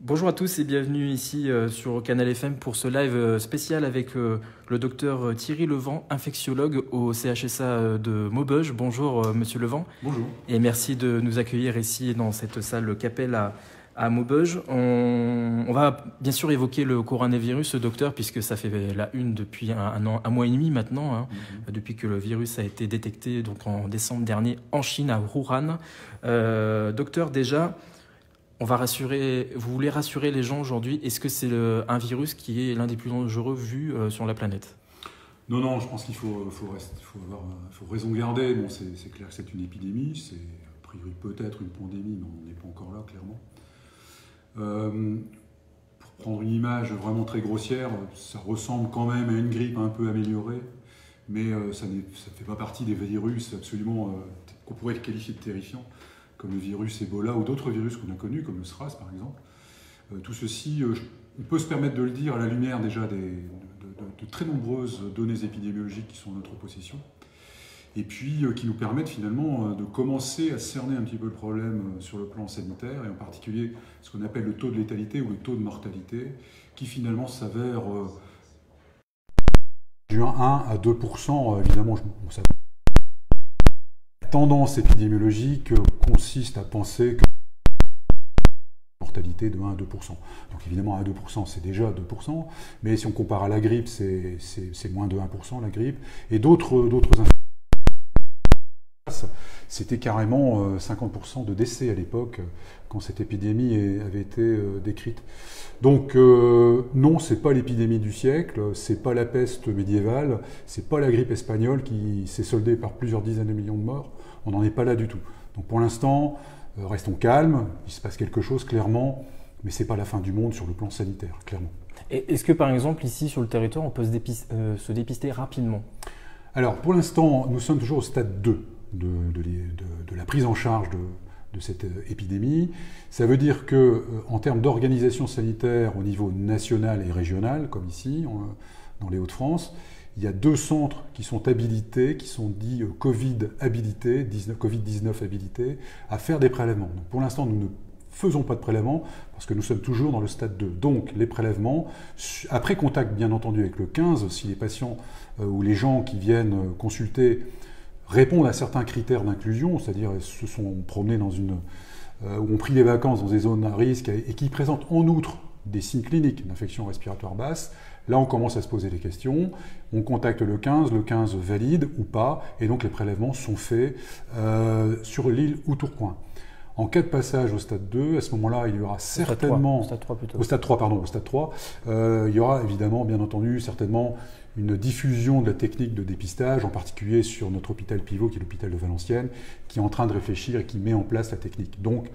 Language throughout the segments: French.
Bonjour à tous et bienvenue ici sur Canal FM pour ce live spécial avec le docteur Thierry Levent, infectiologue au CHSA de Maubeuge. Bonjour Monsieur Levent. Bonjour. Et merci de nous accueillir ici dans cette salle Capelle à Maubeuge. On va bien sûr évoquer le coronavirus, docteur, puisque ça fait la une depuis un mois et demi maintenant, depuis que le virus a été détecté donc en décembre dernier en Chine, à Wuhan. Docteur, déjà, vous voulez rassurer les gens aujourd'hui. Est-ce que c'est un virus qui est l'un des plus dangereux vus sur la planète? Non, je pense qu'il faut raison garder. Bon, c'est clair que c'est une épidémie, c'est a priori peut-être une pandémie, mais on n'est pas encore là, clairement. Pour prendre une image vraiment très grossière, ça ressemble quand même à une grippe un peu améliorée, mais ça ne fait pas partie des virus absolument qu'on pourrait qualifier de terrifiants, comme le virus Ebola ou d'autres virus qu'on a connus, comme le SRAS par exemple. Tout ceci, on peut se permettre de le dire à la lumière déjà de très nombreuses données épidémiologiques qui sont en notre possession, et puis qui nous permettent finalement de commencer à cerner un petit peu le problème sur le plan sanitaire, et en particulier ce qu'on appelle le taux de létalité ou le taux de mortalité, qui finalement s'avère du 1 à 2%, évidemment, la tendance épidémiologique consiste à penser que la mortalité de 1 à 2%. Donc évidemment, 1 à 2%, c'est déjà 2%, mais si on compare à la grippe, c'est moins de 1% la grippe, et d'autres c'était carrément 50% de décès à l'époque, quand cette épidémie avait été décrite. Donc non, c'est pas l'épidémie du siècle, c'est pas la peste médiévale, c'est pas la grippe espagnole qui s'est soldée par plusieurs dizaines de millions de morts, on n'en est pas là du tout. Donc pour l'instant, restons calmes, il se passe quelque chose clairement, mais c'est pas la fin du monde sur le plan sanitaire, clairement. Et est-ce que par exemple ici sur le territoire, on peut se dépister rapidement? Alors pour l'instant, nous sommes toujours au stade 2. De la prise en charge de cette épidémie. Ça veut dire que, en termes d'organisation sanitaire au niveau national et régional, comme ici, dans les Hauts-de-France, il y a 2 centres qui sont habilités, qui sont dits Covid habilités, Covid-19 habilités, à faire des prélèvements. Donc, pour l'instant, nous ne faisons pas de prélèvements parce que nous sommes toujours dans le stade 2. Donc, les prélèvements, après contact bien entendu avec le 15, si les patients ou les gens qui viennent consulter répondent à certains critères d'inclusion, c'est-à-dire se sont promenés ou ont pris des vacances dans des zones à risque et qui présentent en outre des signes cliniques d'infection respiratoire basse, là on commence à se poser des questions, on contacte le 15 valide ou pas, et donc les prélèvements sont faits sur l'île ou Tourcoing. En cas de passage au stade 2, à ce moment-là, il y aura certainement... Au stade 3 plutôt. Au stade 3, il y aura évidemment, bien entendu, certainement une diffusion de la technique de dépistage, en particulier sur notre hôpital pivot, qui est l'hôpital de Valenciennes, qui est en train de réfléchir et qui met en place la technique. Donc,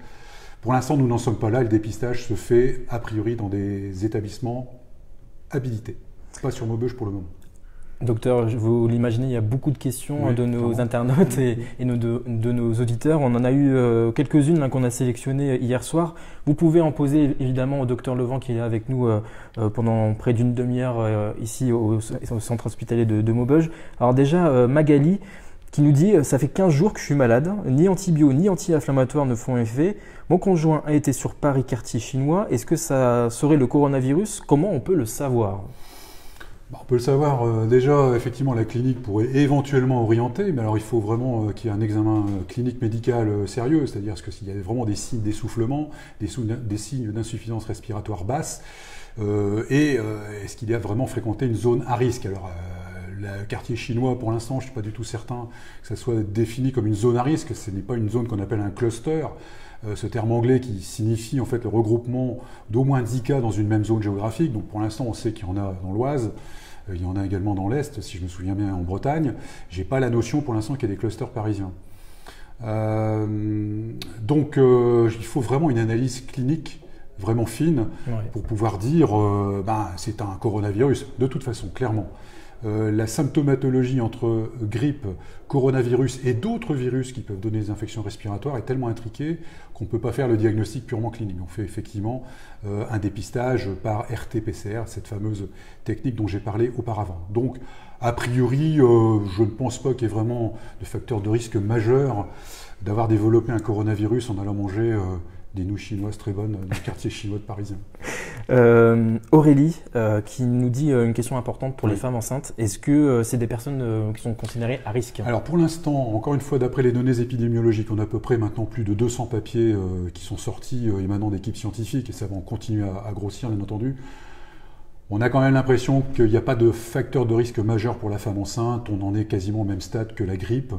pour l'instant, nous n'en sommes pas là. Le dépistage se fait, a priori, dans des établissements habilités. Pas sur Maubeuge pour le moment. Docteur, vous l'imaginez, il y a beaucoup de questions de nos internautes et de nos auditeurs. On en a eu quelques-unes qu'on a sélectionnées hier soir. Vous pouvez en poser évidemment au docteur Levent qui est là avec nous pendant près d'une demi-heure ici au centre hospitalier de Maubeuge. Alors déjà, Magali qui nous dit « Ça fait 15 jours que je suis malade, ni antibio ni anti-inflammatoire ne font effet. Mon conjoint a été sur Paris, quartier chinois. Est-ce que ça serait le coronavirus? Comment on peut le savoir ?» On peut le savoir, déjà, effectivement, la clinique pourrait éventuellement orienter, mais alors il faut vraiment qu'il y ait un examen clinique médical sérieux, c'est-à-dire s'il y a vraiment des signes d'essoufflement, des signes d'insuffisance respiratoire basse, et est-ce qu'il y a vraiment fréquenté une zone à risque. Alors, le quartier chinois, pour l'instant, je ne suis pas du tout certain que ça soit défini comme une zone à risque, ce n'est pas une zone qu'on appelle un cluster, ce terme anglais qui signifie en fait le regroupement d'au moins 10 cas dans une même zone géographique. Donc pour l'instant, on sait qu'il y en a dans l'Oise, il y en a également dans l'Est, si je me souviens bien, en Bretagne. Je n'ai pas la notion pour l'instant qu'il y a des clusters parisiens. Donc il faut vraiment une analyse clinique vraiment fine pour pouvoir dire c'est un coronavirus, de toute façon, clairement. La symptomatologie entre grippe, coronavirus et d'autres virus qui peuvent donner des infections respiratoires est tellement intriquée qu'on ne peut pas faire le diagnostic purement clinique. On fait effectivement un dépistage par RT-PCR, cette fameuse technique dont j'ai parlé auparavant. Donc, a priori, je ne pense pas qu'il y ait vraiment de facteur de risque majeur d'avoir développé un coronavirus en allant manger des nouilles chinoises très bonnes dans le quartier chinois de Parisien. Aurélie qui nous dit une question importante pour les femmes enceintes. Est-ce que c'est des personnes qui sont considérées à risque? Alors pour l'instant, encore une fois, d'après les données épidémiologiques, on a à peu près maintenant plus de 200 papiers qui sont sortis émanant d'équipes scientifiques, et ça va continuer à grossir bien entendu. On a quand même l'impression qu'il n'y a pas de facteur de risque majeur pour la femme enceinte. On en est quasiment au même stade que la grippe.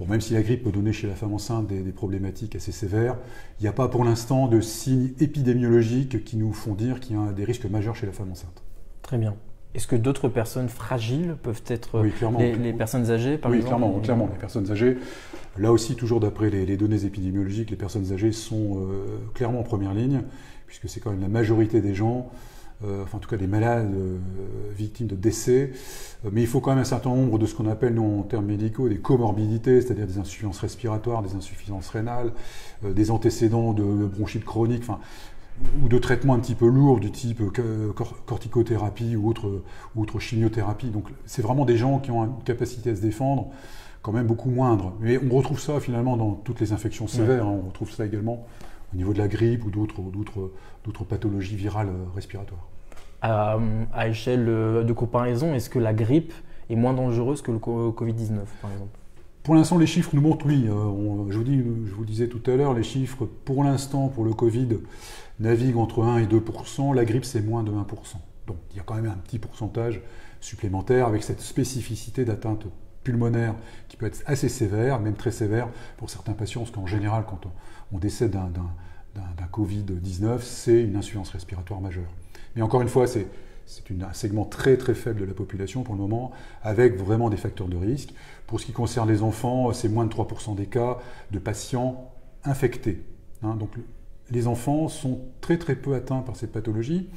Bon, même si la grippe peut donner chez la femme enceinte des problématiques assez sévères, il n'y a pas pour l'instant de signes épidémiologiques qui nous font dire qu'il y a des risques majeurs chez la femme enceinte. Très bien. Est-ce que d'autres personnes fragiles peuvent être les personnes âgées, par exemple? Oui, clairement, les personnes âgées. Là aussi, toujours d'après les données épidémiologiques, les personnes âgées sont clairement en première ligne, puisque c'est quand même la majorité des gens. En tout cas des malades victimes de décès, mais il faut quand même un certain nombre de ce qu'on appelle, nous, en termes médicaux, des comorbidités, c'est-à-dire des insuffisances respiratoires, des insuffisances rénales, des antécédents de bronchite chronique, ou de traitements un petit peu lourds du type corticothérapie ou autre chimiothérapie. Donc c'est vraiment des gens qui ont une capacité à se défendre quand même beaucoup moindre. Mais on retrouve ça finalement dans toutes les infections sévères, on retrouve ça également au niveau de la grippe ou d'autres pathologies virales respiratoires. À échelle de comparaison, est-ce que la grippe est moins dangereuse que le Covid-19, par exemple? Pour l'instant, les chiffres nous montrent oui. Je vous le disais tout à l'heure, les chiffres pour l'instant pour le Covid naviguent entre 1 et 2%. La grippe, c'est moins de 1%. Donc il y a quand même un petit pourcentage supplémentaire avec cette spécificité d'atteinte pulmonaire qui peut être assez sévère, même très sévère pour certains patients, parce qu'en général, quand on décède d'un Covid-19, c'est une insuffisance respiratoire majeure. Mais encore une fois, c'est un segment très très faible de la population pour le moment, avec vraiment des facteurs de risque. Pour ce qui concerne les enfants, c'est moins de 3% des cas de patients infectés. Donc les enfants sont très très peu atteints par cette pathologie.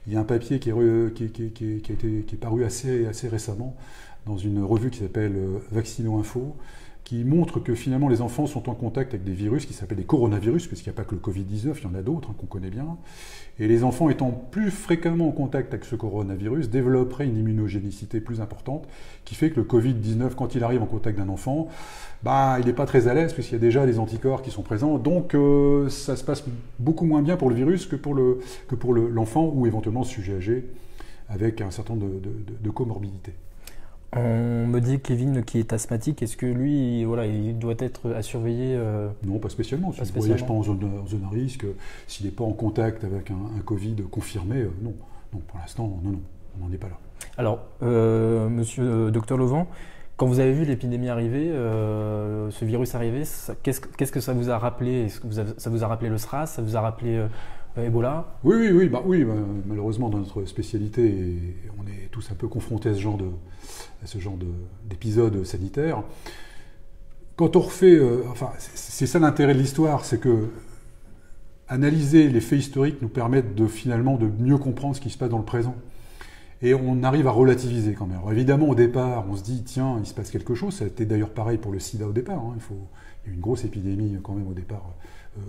Il y a un papier qui est paru assez récemment dans une revue qui s'appelle Vaccino Info, qui montre que finalement les enfants sont en contact avec des virus qui s'appellent des coronavirus, puisqu'il n'y a pas que le Covid-19, il y en a d'autres qu'on connaît bien. Et les enfants étant plus fréquemment en contact avec ce coronavirus développeraient une immunogénicité plus importante, qui fait que le Covid-19, quand il arrive en contact d'un enfant, il n'est pas très à l'aise, puisqu'il y a déjà des anticorps qui sont présents. Donc ça se passe beaucoup moins bien pour le virus que pour l'enfant, ou éventuellement le sujet âgé, avec un certain nombre de comorbidités. On me dit Kevin qui est asthmatique, est-ce que lui, il doit être à surveiller Non, pas spécialement. S'il ne voyage pas en zone à risque, s'il n'est pas en contact avec un Covid confirmé, non. Donc pour l'instant, non, on n'en est pas là. Alors, monsieur Dr Levent, quand vous avez vu l'épidémie arriver, ce virus arriver, qu'est-ce que ça vous a rappelé? Est-ce que ça vous a rappelé le SRAS? Ça vous a rappelé Ebola? Oui. Malheureusement, dans notre spécialité, on est tous un peu confrontés à ce genre d'épisode sanitaire. Quand on refait, c'est ça l'intérêt de l'histoire, c'est que analyser les faits historiques nous permettent finalement de mieux comprendre ce qui se passe dans le présent. Et on arrive à relativiser quand même. Alors évidemment, au départ, on se dit, tiens, il se passe quelque chose. Ça a été d'ailleurs pareil pour le sida au départ. Il y a eu une grosse épidémie quand même au départ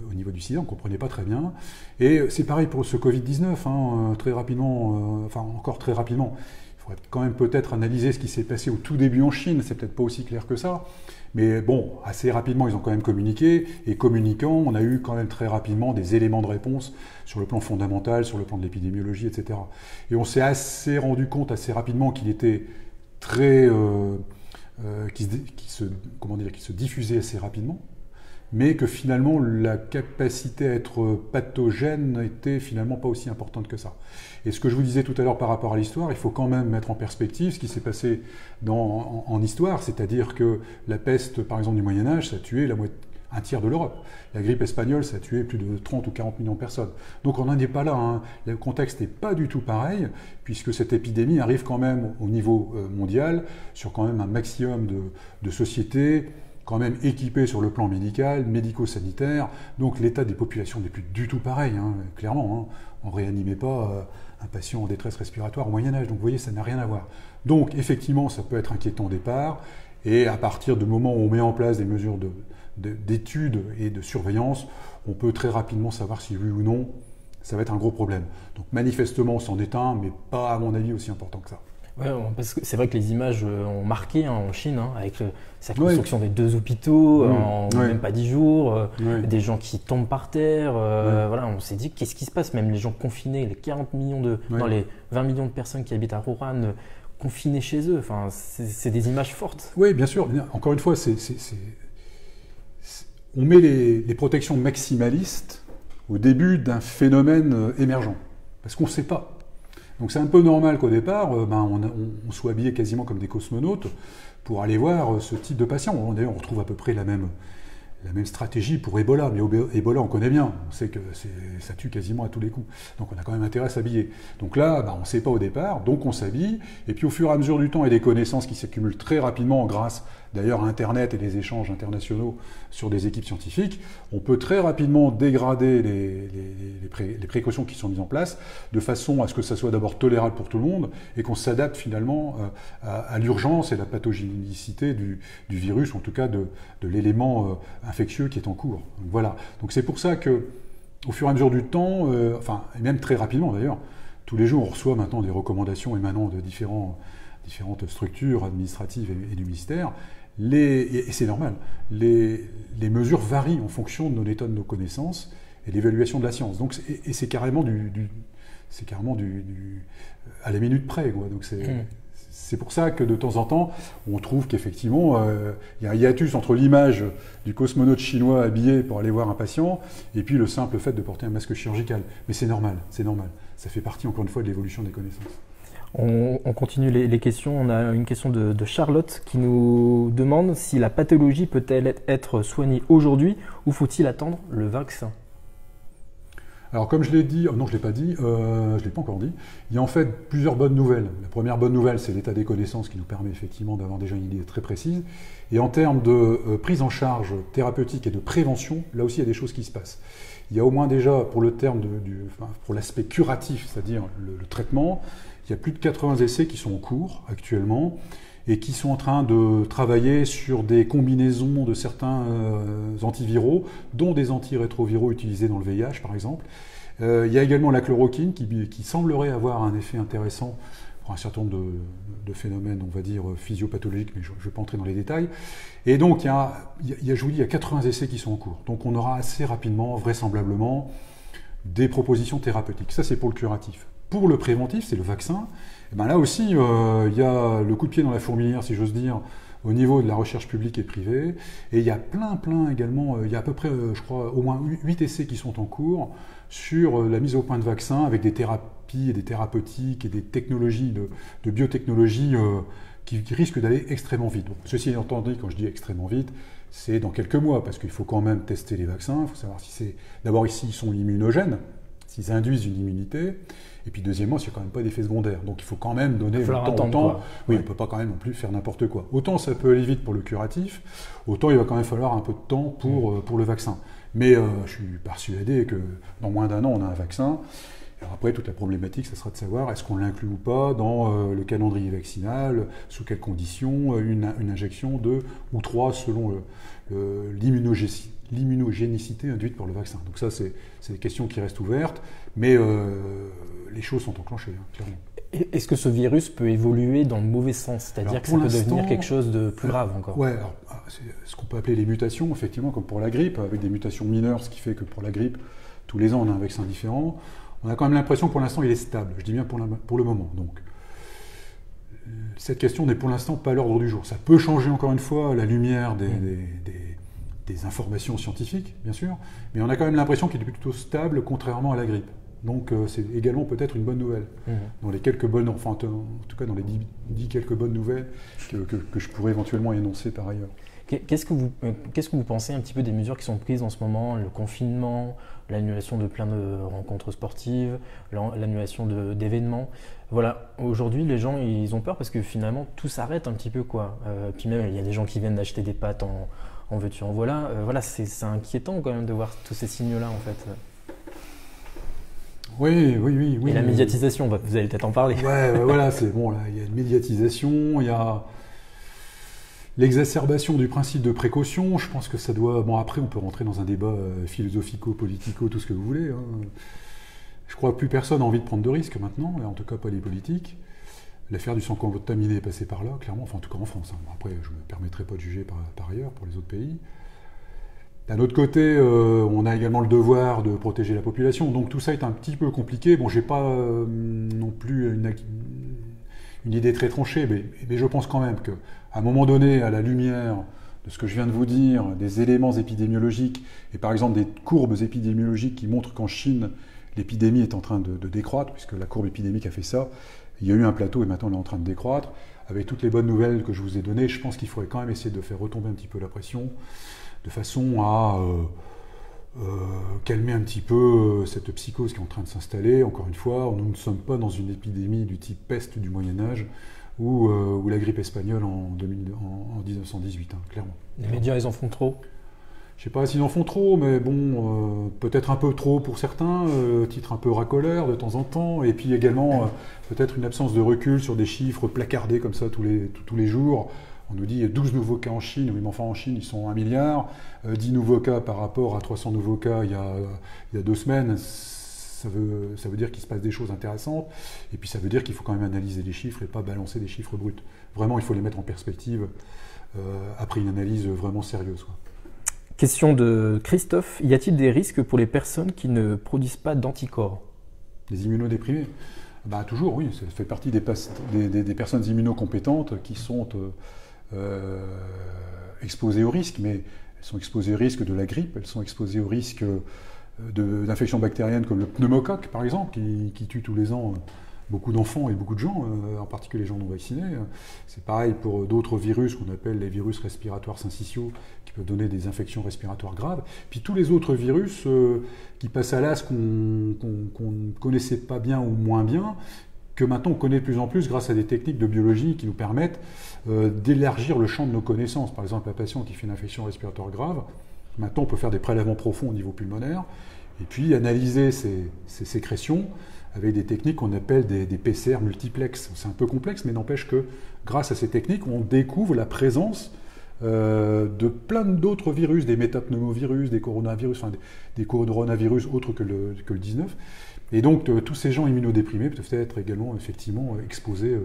au niveau du sida, on ne comprenait pas très bien. Et c'est pareil pour ce Covid-19, très rapidement, encore très rapidement. Il faudrait quand même peut-être analyser ce qui s'est passé au tout début en Chine, c'est peut-être pas aussi clair que ça. Mais bon, assez rapidement, ils ont quand même communiqué, et communiquant, on a eu quand même très rapidement des éléments de réponse sur le plan fondamental, sur le plan de l'épidémiologie, etc. Et on s'est assez rendu compte assez rapidement qu'il était très... qui se diffusait assez rapidement, mais que finalement la capacité à être pathogène n'était finalement pas aussi importante que ça. Et ce que je vous disais tout à l'heure par rapport à l'histoire, il faut quand même mettre en perspective ce qui s'est passé en histoire, c'est-à-dire que la peste, par exemple, du Moyen-Âge, ça a tué un tiers de l'Europe. La grippe espagnole, ça a tué plus de 30 ou 40 millions de personnes. Donc on n'en est pas là. Le contexte n'est pas du tout pareil, puisque cette épidémie arrive quand même au niveau mondial, sur quand même un maximum de sociétés, quand même équipées sur le plan médical, médico-sanitaire. Donc l'état des populations n'est plus du tout pareil, clairement. On ne réanimait pas un patient en détresse respiratoire au Moyen-Âge. Donc vous voyez, ça n'a rien à voir. Donc effectivement, ça peut être inquiétant au départ, et à partir du moment où on met en place des mesures d'études et de surveillance, on peut très rapidement savoir si oui ou non, ça va être un gros problème. Donc manifestement, c'en est un, mais pas à mon avis aussi important que ça. Ouais, parce que c'est vrai que les images ont marqué en Chine, avec sa construction des 2 hôpitaux en même pas 10 jours, des gens qui tombent par terre. Voilà, on s'est dit qu'est-ce qui se passe, même les gens confinés, les 40 millions dans les 20 millions de personnes qui habitent à Wuhan, confinés chez eux. Enfin, c'est des images fortes. Oui, bien sûr. Encore une fois, on met les protections maximalistes au début d'un phénomène émergent, parce qu'on ne sait pas. Donc c'est un peu normal qu'au départ, on soit habillé quasiment comme des cosmonautes pour aller voir ce type de patient. D'ailleurs, on retrouve à peu près la même stratégie pour Ebola, mais Ebola on connaît bien, on sait que ça tue quasiment à tous les coups. Donc on a quand même intérêt à s'habiller. Donc là, on ne sait pas au départ, donc on s'habille, et puis au fur et à mesure du temps et des connaissances qui s'accumulent très rapidement grâce d'ailleurs à Internet et des échanges internationaux sur des équipes scientifiques, on peut très rapidement dégrader les précautions qui sont mises en place de façon à ce que ça soit d'abord tolérable pour tout le monde et qu'on s'adapte finalement à l'urgence et la pathogénicité du virus, ou en tout cas de l'élément infectieux qui est en cours. Donc voilà. Donc c'est pour ça que, au fur et à mesure du temps, et même très rapidement d'ailleurs, tous les jours on reçoit maintenant des recommandations émanant de différentes structures administratives et du ministère. Et c'est normal, les mesures varient en fonction de nos états, de nos connaissances et l'évaluation de la science. Donc, c'est carrément à la minute près, quoi. Donc c'est pour ça que de temps en temps, on trouve qu'effectivement, il y a un hiatus entre l'image du cosmonaute chinois habillé pour aller voir un patient et puis le simple fait de porter un masque chirurgical. Mais c'est normal, c'est normal. Ça fait partie, encore une fois, de l'évolution des connaissances. On continue les questions. On a une question de Charlotte qui nous demande si la pathologie peut-elle être soignée aujourd'hui ou faut-il attendre le vaccin? Alors comme je l'ai dit, non je ne l'ai pas dit, je ne l'ai pas encore dit, il y a en fait plusieurs bonnes nouvelles. La première bonne nouvelle, c'est l'état des connaissances qui nous permet effectivement d'avoir déjà une idée très précise. Et en termes de prise en charge thérapeutique et de prévention, là aussi il y a des choses qui se passent. Il y a au moins déjà pour le terme pour l'aspect curatif, c'est-à-dire le traitement, il y a plus de 80 essais qui sont en cours actuellement et qui sont en train de travailler sur des combinaisons de certains antiviraux, dont des antirétroviraux utilisés dans le VIH par exemple. Il y a également la chloroquine qui semblerait avoir un effet intéressant pour un certain nombre de phénomènes, on va dire, physiopathologiques, mais je ne vais pas entrer dans les détails. Et donc, je vous dis, il y a 80 essais qui sont en cours. Donc on aura assez rapidement, vraisemblablement, des propositions thérapeutiques. Ça, c'est pour le curatif. Pour le préventif, c'est le vaccin. Et ben là aussi, il y a le coup de pied dans la fourmilière, si j'ose dire, au niveau de la recherche publique et privée. Et il y a plein également, il y a à peu près, je crois, au moins 8 essais qui sont en cours sur la mise au point de vaccins avec des thérapies et des thérapeutiques et des technologies de biotechnologie qui risquent d'aller extrêmement vite. Bon, ceci étant dit, quand je dis extrêmement vite, c'est dans quelques mois, parce qu'il faut quand même tester les vaccins. Il faut savoir si c'est, d'abord ici, ils sont immunogènes, s'ils induisent une immunité. Et puis deuxièmement, s'il n'y a quand même pas d'effets secondaires. Donc il faut quand même donner le temps au temps. Oui, on ne peut pas quand même non plus faire n'importe quoi. Autant ça peut aller vite pour le curatif, autant il va quand même falloir un peu de temps pour le vaccin. Mais je suis persuadé que dans moins d'un an, on a un vaccin. Alors après, toute la problématique, ça sera de savoir est-ce qu'on l'inclut ou pas dans le calendrier vaccinal, sous quelles conditions, une injection 2 ou 3 selon l'immunogénicité induite par le vaccin. Donc ça, c'est des questions qui restent ouvertes, mais les choses sont enclenchées, clairement. Est-ce que ce virus peut évoluer dans le mauvais sens? C'est-à-dire que ça peut devenir quelque chose de plus grave encore? Oui, c'est ce qu'on peut appeler les mutations, effectivement, comme pour la grippe, avec des mutations mineures, ce qui fait que pour la grippe, tous les ans, on a un vaccin différent. On a quand même l'impression que pour l'instant, il est stable. Je dis bien pour le moment. Donc, cette question n'est pour l'instant pas à l'ordre du jour. Ça peut changer encore une fois à la lumière des informations scientifiques, bien sûr, mais on a quand même l'impression qu'il est plutôt stable, contrairement à la grippe. Donc c'est également peut-être une bonne nouvelle. Dans les quelques bonnes, enfin en tout cas dans les 10 quelques bonnes nouvelles que je pourrais éventuellement énoncer par ailleurs. Qu'est-ce que vous pensez un petit peu des mesures qui sont prises en ce moment, le confinement, l'annulation de plein de rencontres sportives, l'annulation d'événements? Voilà, aujourd'hui les gens ils ont peur parce que finalement tout s'arrête un petit peu quoi. Puis même il y a des gens qui viennent d'acheter des pâtes en veux-tu en voilà. Voilà, c'est inquiétant quand même de voir tous ces signaux-là en fait. Oui. Et la médiatisation, vous allez peut-être en parler. Ouais, voilà, c'est bon, là, il y a une médiatisation, il y a l'exacerbation du principe de précaution. Je pense que ça doit... Bon, après, on peut rentrer dans un débat philosophico-politico, tout ce que vous voulez. Je crois que plus personne n'a envie de prendre de risques maintenant, en tout cas pas les politiques. L'affaire du sang contaminé est passée par là, clairement, enfin en tout cas en France. Bon, après, je ne me permettrai pas de juger par ailleurs pour les autres pays. D'un autre côté, on a également le devoir de protéger la population, donc tout ça est un petit peu compliqué. Bon, j'ai pas non plus une idée très tranchée, mais je pense quand même qu'à un moment donné, à la lumière de ce que je viens de vous dire, des éléments épidémiologiques, et par exemple des courbes épidémiologiques qui montrent qu'en Chine, l'épidémie est en train de décroître, puisque la courbe épidémique a fait ça, il y a eu un plateau et maintenant elle est en train de décroître. Avec toutes les bonnes nouvelles que je vous ai données, je pense qu'il faudrait quand même essayer de faire retomber un petit peu la pression, de façon à calmer un petit peu cette psychose qui est en train de s'installer. Encore une fois, nous ne sommes pas dans une épidémie du type peste du Moyen-Âge ou la grippe espagnole en 1918, hein, clairement. Les médias, ils en font trop? Je ne sais pas s'ils en font trop, mais bon, peut-être un peu trop pour certains, titre un peu racoleur de temps en temps, et puis également peut-être une absence de recul sur des chiffres placardés comme ça tous les jours. On nous dit 12 nouveaux cas en Chine, oui mais enfin en Chine ils sont 1 milliard, 10 nouveaux cas par rapport à 300 nouveaux cas il y a 2 semaines, ça veut dire qu'il se passe des choses intéressantes, et puis ça veut dire qu'il faut quand même analyser les chiffres et pas balancer des chiffres bruts. Vraiment il faut les mettre en perspective après une analyse vraiment sérieuse, quoi. Question de Christophe, y a-t-il des risques pour les personnes qui ne produisent pas d'anticorps? Les immunodéprimés? Bah, toujours, oui, ça fait partie des personnes immunocompétentes qui sont exposées au risque, mais elles sont exposées au risque de la grippe, elles sont exposées au risque d'infections bactériennes comme le pneumocoque, par exemple, qui tue tous les ans beaucoup d'enfants et beaucoup de gens, en particulier les gens non vaccinés. C'est pareil pour d'autres virus qu'on appelle les virus respiratoires syncytiaux, qui peuvent donner des infections respiratoires graves. Puis tous les autres virus qui passent à l'as qu'on ne connaissait pas bien ou moins bien, que maintenant on connaît de plus en plus grâce à des techniques de biologie qui nous permettent d'élargir le champ de nos connaissances. Par exemple, un patient qui fait une infection respiratoire grave, maintenant on peut faire des prélèvements profonds au niveau pulmonaire, et puis analyser ces sécrétions avec des techniques qu'on appelle des PCR multiplex. C'est un peu complexe, mais n'empêche que grâce à ces techniques, on découvre la présence de plein d'autres virus, des métapneumovirus, des coronavirus, enfin des coronavirus autres que le 19. Et donc tous ces gens immunodéprimés peuvent être également effectivement exposés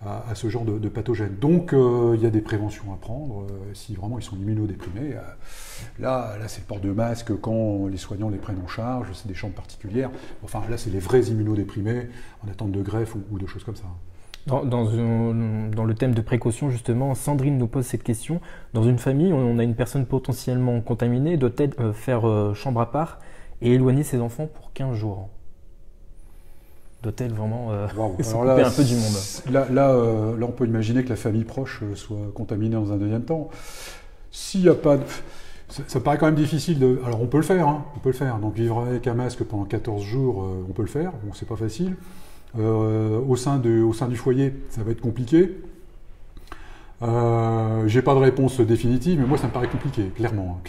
à ce genre de pathogènes. Donc il y a des préventions à prendre si vraiment ils sont immunodéprimés. Là c'est le port de masque quand les soignants les prennent en charge, c'est des chambres particulières. Enfin là c'est les vrais immunodéprimés en attente de greffe ou de choses comme ça. Dans le thème de précaution, justement, Sandrine nous pose cette question. Dans une famille, on a une personne potentiellement contaminée, doit-elle faire chambre à part et éloigner ses enfants pour 15 jours? Doit-elle vraiment s'occuper un peu du monde? Là, on peut imaginer que la famille proche soit contaminée dans un deuxième temps. S'il n'y a pas de... Ça paraît quand même difficile de... Alors on peut le faire, hein, on peut le faire. Donc vivre avec un masque pendant 14 jours, on peut le faire. Bon, c'est pas facile. Au sein du foyer, ça va être compliqué. J'ai pas de réponse définitive, mais moi ça me paraît compliqué, clairement.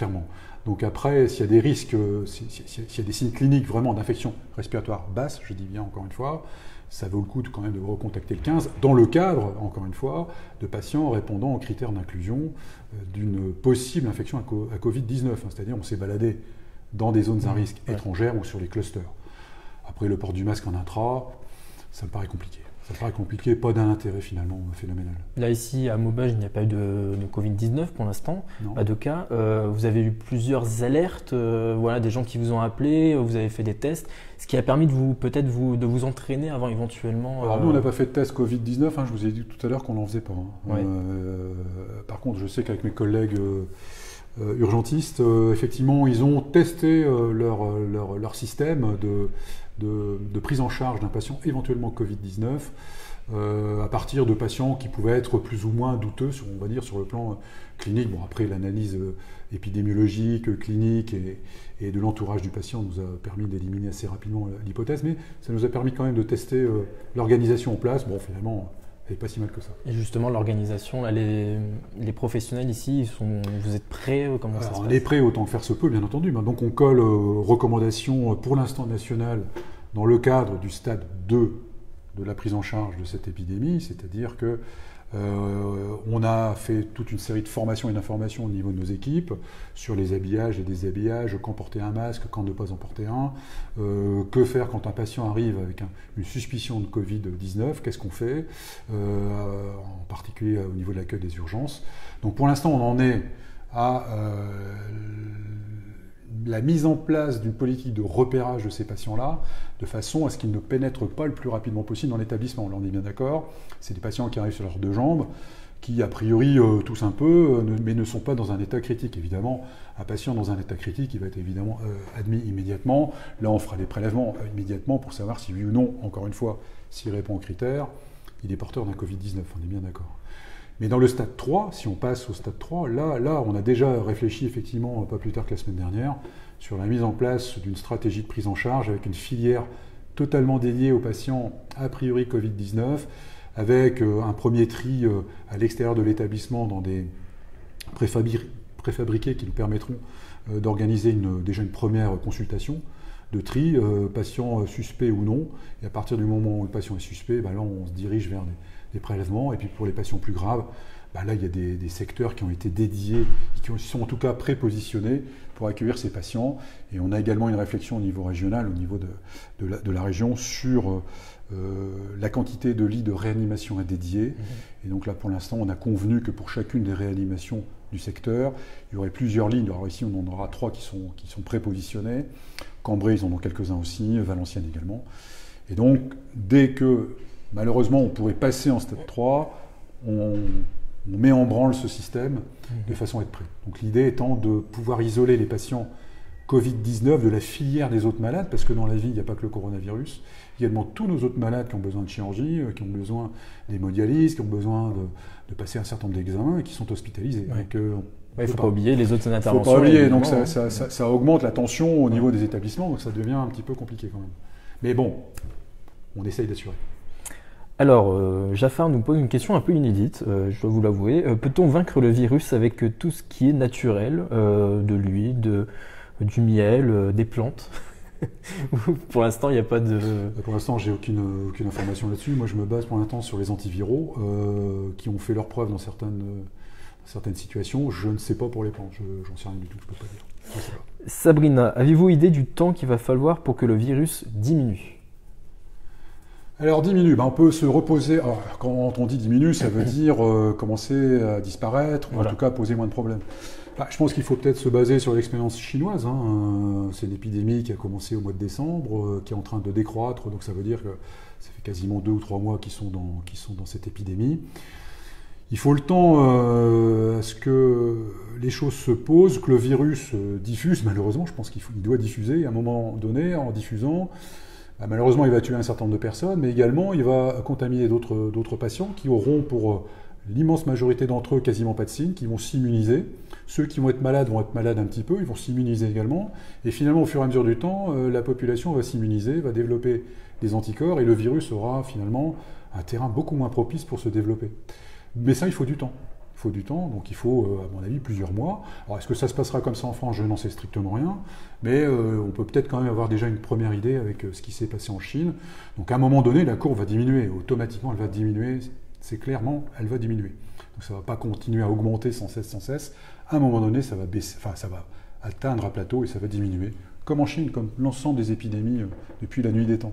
Donc après, s'il y a des risques, s'il y a des signes cliniques vraiment d'infection respiratoire basse, je dis bien encore une fois, ça vaut le coup quand même de recontacter le 15, dans le cadre, encore une fois, de patients répondant aux critères d'inclusion d'une possible infection à Covid-19. C'est-à-dire on s'est baladé dans des zones à risque étrangères ou sur les clusters. Après, le port du masque en intra, ça me paraît compliqué. Ça me paraît compliqué, pas d'un intérêt finalement phénoménal. Là ici à Maubeuge, il n'y a pas eu de Covid-19 pour l'instant, pas de cas. Vous avez eu plusieurs alertes, des gens qui vous ont appelé, vous avez fait des tests, ce qui a permis de vous entraîner avant éventuellement... Alors nous on n'a pas fait de test Covid-19, je vous ai dit tout à l'heure qu'on n'en faisait pas. Ouais. Par contre je sais qu'avec mes collègues urgentistes, effectivement ils ont testé leur système de prise en charge d'un patient éventuellement Covid-19 à partir de patients qui pouvaient être plus ou moins douteux sur le plan clinique. Bon, après l'analyse épidémiologique, clinique et de l'entourage du patient nous a permis d'éliminer assez rapidement l'hypothèse, mais ça nous a permis quand même de tester l'organisation en place. Bon, finalement, elle n'est pas si mal que ça. Et justement, l'organisation, les professionnels ici, vous êtes prêts? Comment ça se passe? On est prêts autant que faire se peut, bien entendu. Donc on colle aux recommandations pour l'instant nationales dans le cadre du stade 2 de la prise en charge de cette épidémie, c'est-à-dire que On a fait toute une série de formations et d'informations au niveau de nos équipes sur les habillages et déshabillages, quand porter un masque, quand ne pas en porter un, que faire quand un patient arrive avec une suspicion de Covid-19, qu'est-ce qu'on fait, en particulier au niveau de l'accueil des urgences. Donc pour l'instant, on en est à la mise en place d'une politique de repérage de ces patients-là, de façon à ce qu'ils ne pénètrent pas le plus rapidement possible dans l'établissement. Là, on est bien d'accord. C'est des patients qui arrivent sur leurs deux jambes, qui a priori toussent un peu, mais ne sont pas dans un état critique. Évidemment, un patient dans un état critique, il va être évidemment admis immédiatement. Là, on fera des prélèvements immédiatement pour savoir si oui ou non, encore une fois, s'il répond aux critères, il est porteur d'un Covid-19. On est bien d'accord. Mais dans le stade 3, si on passe au stade 3, là, on a déjà réfléchi effectivement, pas plus tard que la semaine dernière, sur la mise en place d'une stratégie de prise en charge avec une filière totalement dédiée aux patients a priori Covid-19, avec un premier tri à l'extérieur de l'établissement dans des préfabriqués qui nous permettront d'organiser déjà une première consultation de tri, patient suspect ou non. Et à partir du moment où le patient est suspect, là on se dirige vers des prélèvements. Et puis pour les patients plus graves, là il y a des secteurs qui ont été dédiés, qui sont en tout cas prépositionnés pour accueillir ces patients. Et on a également une réflexion au niveau régional, au niveau de la région, sur la quantité de lits de réanimation à dédier. Et donc là pour l'instant on a convenu que pour chacune des réanimations du secteur, il y aurait plusieurs lignes. Alors ici on en aura 3 qui sont prépositionnés. Cambrai, ils en ont quelques-uns aussi, Valenciennes également. Et donc dès que malheureusement on pourrait passer en stade 3, on met en branle ce système de façon à être prêt. Donc l'idée étant de pouvoir isoler les patients Covid-19 de la filière des autres malades, parce que dans la vie, il n'y a pas que le coronavirus, il y a également tous nos autres malades qui ont besoin de chirurgie, qui ont besoin d'hémodialyse, qui ont besoin de passer un certain nombre d'examens et qui sont hospitalisés. Ouais. Donc, il ne faut pas oublier les autres interventions. Il ne faut pas oublier, donc ça augmente la tension au niveau des établissements, donc ça devient un petit peu compliqué quand même. Mais bon, on essaye d'assurer. Alors, Jaffar nous pose une question un peu inédite, je dois vous l'avouer. Peut-on vaincre le virus avec tout ce qui est naturel, de l'huile, du miel, des plantes? Pour l'instant, il n'y a pas de... Pour l'instant, j'ai aucune information là-dessus. Moi, je me base pour l'instant sur les antiviraux qui ont fait leurs preuves dans certaines situations. Je ne sais pas pour les plantes, j'en sais rien du tout, je ne peux pas dire. Sabrina, avez-vous idée du temps qu'il va falloir pour que le virus diminue? Alors diminue, on peut se reposer. Alors, quand on dit diminue, ça veut dire commencer à disparaître, ou en tout cas poser moins de problèmes. Je pense qu'il faut peut-être se baser sur l'expérience chinoise. C'est une épidémie qui a commencé au mois de décembre, qui est en train de décroître, donc ça veut dire que ça fait quasiment 2 ou 3 mois qu'ils sont dans cette épidémie. Il faut le temps à ce que les choses se posent, que le virus diffuse. Malheureusement, je pense qu'il doit diffuser à un moment donné, en diffusant. Malheureusement, il va tuer un certain nombre de personnes, mais également, il va contaminer d'autres patients qui auront, pour l'immense majorité d'entre eux, quasiment pas de signes, qui vont s'immuniser. Ceux qui vont être malades un petit peu, ils vont s'immuniser également. Et finalement, au fur et à mesure du temps, la population va s'immuniser, va développer des anticorps, et le virus aura finalement un terrain beaucoup moins propice pour se développer. Mais ça, il faut du temps. Il faut du temps, donc il faut, à mon avis, plusieurs mois. Alors, est-ce que ça se passera comme ça en France? Je n'en sais strictement rien, mais on peut peut-être quand même avoir déjà une première idée avec ce qui s'est passé en Chine. Donc, à un moment donné, la courbe va diminuer. Automatiquement, elle va diminuer. C'est clairement, elle va diminuer. Donc, ça ne va pas continuer à augmenter sans cesse. À un moment donné, ça va baisser, ça va atteindre un plateau et ça va diminuer. Comme en Chine, comme l'ensemble des épidémies depuis la nuit des temps.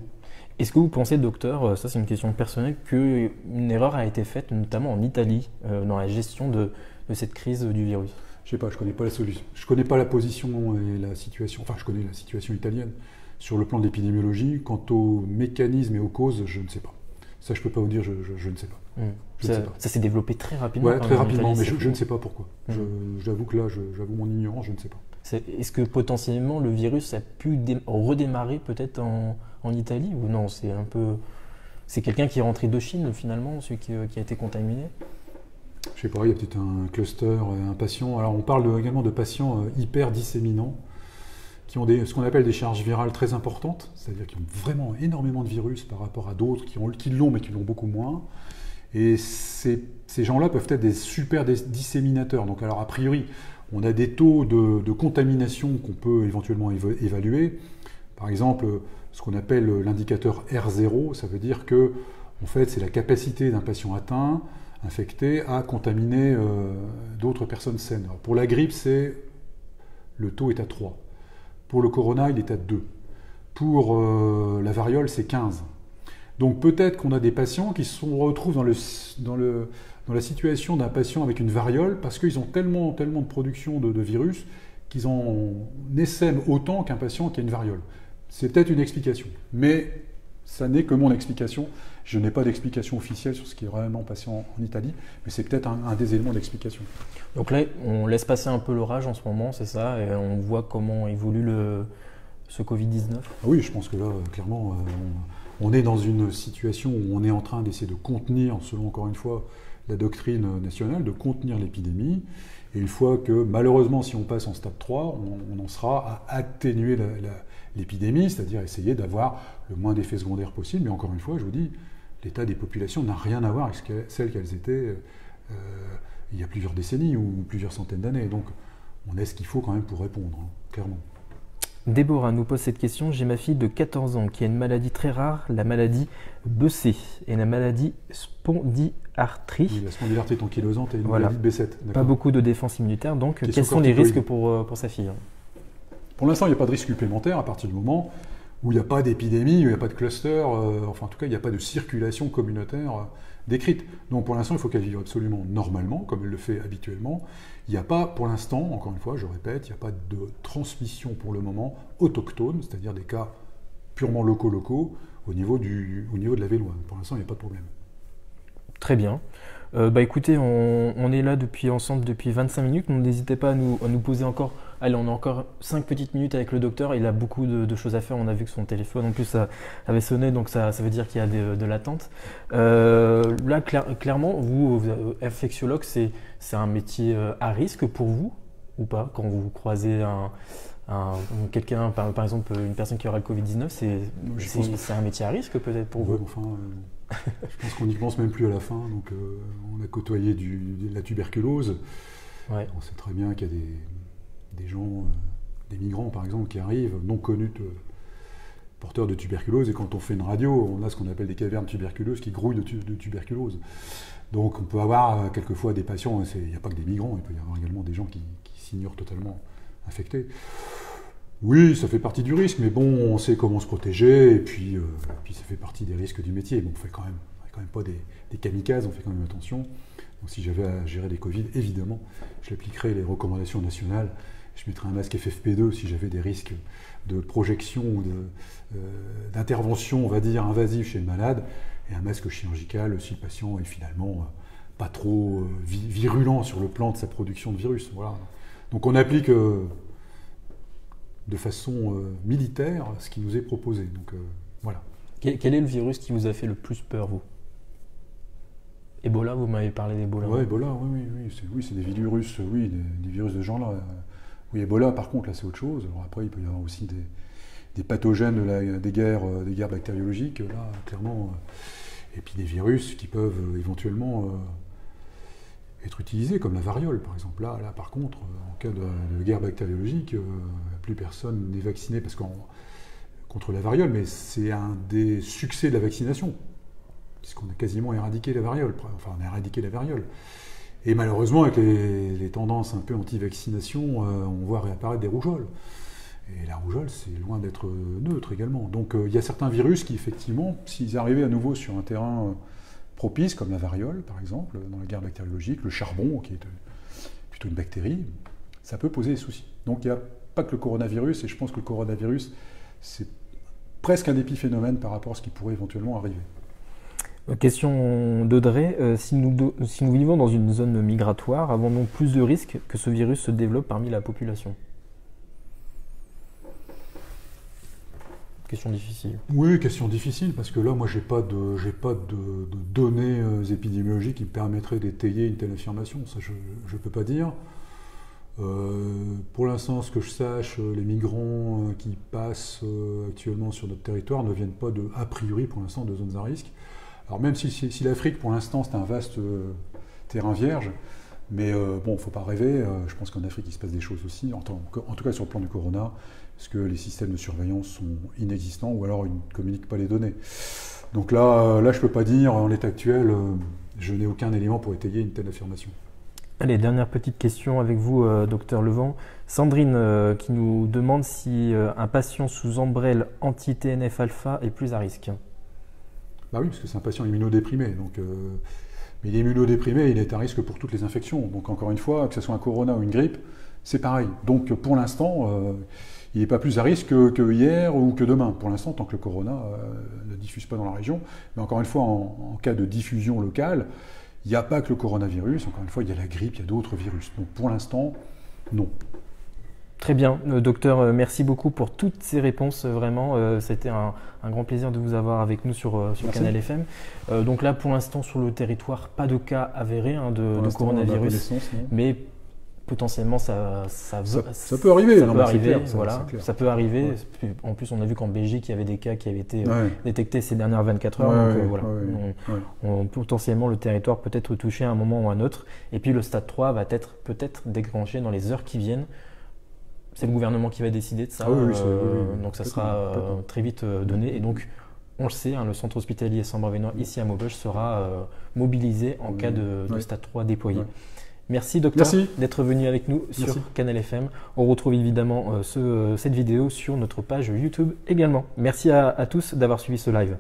Est-ce que vous pensez, docteur, ça c'est une question personnelle, qu'une erreur a été faite, notamment en Italie, dans la gestion de cette crise du virus? Je sais pas, je connais pas la solution. Je connais pas la position et la situation. Enfin, je connais la situation italienne sur le plan de l'épidémiologie. Quant aux mécanismes et aux causes, je ne sais pas. Ça, je peux pas vous dire. Je ne sais pas. Ça s'est développé très rapidement. Oui, très rapidement, mais je ne sais pas pourquoi. J'avoue que là, j'avoue mon ignorance, je ne sais pas. Est-ce que potentiellement le virus a pu redémarrer peut-être en Italie ou non? C'est quelqu'un qui est rentré de Chine finalement, celui qui a été contaminé? Je sais pas, il y a peut-être un cluster, un patient. Alors on parle également de patients hyper disséminants qui ont ce qu'on appelle des charges virales très importantes, c'est-à-dire qui ont vraiment énormément de virus par rapport à d'autres qui l'ont mais qui l'ont beaucoup moins. Et ces gens-là peuvent être des super disséminateurs. Donc alors a priori, on a des taux de contamination qu'on peut éventuellement évaluer. Par exemple, ce qu'on appelle l'indicateur R0, ça veut dire que en fait, c'est la capacité d'un patient atteint infectés a contaminé d'autres personnes saines. Alors, pour la grippe, le taux est à 3. Pour le corona, il est à 2. Pour la variole, c'est 15. Donc peut-être qu'on a des patients qui se retrouvent dans la situation d'un patient avec une variole parce qu'ils ont tellement de production de virus qu'ils en essaiment autant qu'un patient qui a une variole. C'est peut-être une explication, mais ça n'est que mon explication. Je n'ai pas d'explication officielle sur ce qui est réellement passé en Italie, mais c'est peut-être un des éléments d'explication. Donc là, on laisse passer un peu l'orage en ce moment, c'est ça, et on voit comment évolue ce Covid-19. Ah oui, je pense que là, clairement, on est dans une situation où on est en train d'essayer de contenir, selon encore une fois la doctrine nationale, de contenir l'épidémie. Et une fois que, malheureusement, si on passe en stade 3, on en sera à atténuer l'épidémie, c'est-à-dire essayer d'avoir le moins d'effets secondaires possible. Mais encore une fois, je vous dis, l'état des populations n'a rien à voir avec celles qu'elles étaient il y a plusieurs décennies ou plusieurs centaines d'années. Donc, on a ce qu'il faut quand même pour répondre, hein, clairement. Déborah nous pose cette question. J'ai ma fille de 14 ans qui a une maladie très rare, la maladie BC, et la maladie spondyarthrite. Oui, la spondylarthrite ankylosante et une voilà. maladie B7. D'accord. Pas beaucoup de défense immunitaire, donc quels sont les risques pour sa fille? Pour l'instant, il n'y a pas de risque supplémentaire à partir du moment où il n'y a pas d'épidémie, où il n'y a pas de cluster, enfin en tout cas, il n'y a pas de circulation communautaire décrite. Donc pour l'instant, il faut qu'elle vive absolument normalement, comme elle le fait habituellement. Il n'y a pas, pour l'instant, encore une fois, je répète, il n'y a pas de transmission pour le moment autochtone, c'est-à-dire des cas purement locaux, au niveau de la Véloine. Pour l'instant, il n'y a pas de problème. Très bien. Écoutez, on est là ensemble depuis 25 minutes. N'hésitez pas à nous poser encore. Allez, on a encore 5 petites minutes avec le docteur. Il a beaucoup de choses à faire. On a vu que son téléphone en plus avait sonné, donc ça veut dire qu'il y a de l'attente. Là, clairement, vous infectiologue, c'est un métier à risque pour vous ou pas? Quand vous croisez quelqu'un, par exemple, une personne qui aura le Covid-19, c'est un métier à risque peut-être pour vous? Enfin, je pense qu'on n'y pense même plus à la fin. Donc, on a côtoyé la tuberculose. Ouais. On sait très bien qu'il y a des gens, des migrants par exemple, qui arrivent non connus porteurs de tuberculose. Et quand on fait une radio, on a ce qu'on appelle des cavernes tuberculeuses qui grouillent de tuberculose. Donc, on peut avoir quelquefois des patients. Il n'y a pas que des migrants. Il peut y avoir également des gens qui s'ignorent totalement infectés. Oui, ça fait partie du risque, mais bon, on sait comment se protéger, et puis ça fait partie des risques du métier. Bon, on fait quand même pas des kamikazes, on fait quand même attention. Donc si j'avais à gérer des Covid, évidemment, j'appliquerais les recommandations nationales. Je mettrais un masque FFP2 si j'avais des risques de projection ou d'intervention, on va dire, invasive chez le malade, et un masque chirurgical si le patient est finalement pas trop virulent sur le plan de sa production de virus. Voilà. Donc on applique de façon militaire ce qui nous est proposé. Donc voilà. Quel est le virus qui vous a fait le plus peur, vous? Ebola, vous m'avez parlé d'Ebola. Oui, Ebola, oui, c'est des virus, des virus de ce genre-là. Oui, Ebola, par contre, là, c'est autre chose. Alors après, il peut y avoir aussi des pathogènes des guerres bactériologiques, là, clairement. Et puis des virus qui peuvent éventuellement être utilisés, comme la variole, par exemple. Là par contre, en cas de guerre bactériologique, plus personne n'est vacciné contre la variole, mais c'est un des succès de la vaccination, puisqu'on a quasiment éradiqué la variole. Enfin, on a éradiqué la variole. Et malheureusement, avec les tendances un peu anti-vaccination, on voit réapparaître des rougeoles. Et la rougeole, c'est loin d'être neutre également. Donc il y a certains virus qui, effectivement, s'ils arrivaient à nouveau sur un terrain propice, comme la variole, par exemple, dans la guerre bactériologique, le charbon, qui est plutôt une bactérie, ça peut poser des soucis. Donc il n'y a pas que le coronavirus, et je pense que le coronavirus, c'est presque un épiphénomène par rapport à ce qui pourrait éventuellement arriver. Question d'Audrey, si nous vivons dans une zone migratoire, avons-nous plus de risques que ce virus se développe parmi la population? Question difficile. Oui, question difficile, parce que là, moi, j'ai pas de données épidémiologiques qui me permettraient d'étayer une telle affirmation. Ça, je ne peux pas dire. Pour l'instant, ce que je sache, les migrants qui passent actuellement sur notre territoire ne viennent pas a priori, pour l'instant, de zones à risque. Alors même si l'Afrique, pour l'instant, c'est un vaste terrain vierge, mais bon, il ne faut pas rêver. Je pense qu'en Afrique, il se passe des choses aussi, en tout cas sur le plan du corona, parce que les systèmes de surveillance sont inexistants, ou alors ils ne communiquent pas les données. Donc là je ne peux pas dire, en l'état actuel, je n'ai aucun élément pour étayer une telle affirmation. Allez, dernière petite question avec vous, docteur Levent. Sandrine qui nous demande si un patient sous ombrelle anti-TNF-alpha est plus à risque. Bah oui, parce que c'est un patient immunodéprimé. Donc, mais il est immunodéprimé, il est à risque pour toutes les infections. Donc encore une fois, que ce soit un corona ou une grippe, c'est pareil. Donc pour l'instant, il n'est pas plus à risque que hier ou que demain. Pour l'instant, tant que le corona ne diffuse pas dans la région. Mais encore une fois, en cas de diffusion locale, il n'y a pas que le coronavirus. Encore une fois, il y a la grippe, il y a d'autres virus. Donc pour l'instant, non. Très bien, docteur, merci beaucoup pour toutes ces réponses, vraiment, c'était un grand plaisir de vous avoir avec nous sur Canal FM. Donc là, pour l'instant, sur le territoire, pas de cas avérés de coronavirus, mais potentiellement, ça peut arriver. Ça peut arriver. Ouais. En plus, on a vu qu'en Belgique, il y avait des cas qui avaient été détectés ces dernières 24 heures. Potentiellement, le territoire peut être touché à un moment ou à un autre. Et puis, le stade 3 va être peut-être déclenché dans les heures qui viennent. C'est le gouvernement qui va décider de ça, donc ça sera très vite donné. Et donc, on le sait, le centre hospitalier Sambre-Avesnois ici à Maubeuge sera mobilisé en cas de stade 3 déployé. Ouais. Merci docteur d'être venu avec nous sur Canal FM. On retrouve évidemment cette vidéo sur notre page YouTube également. Merci à tous d'avoir suivi ce live.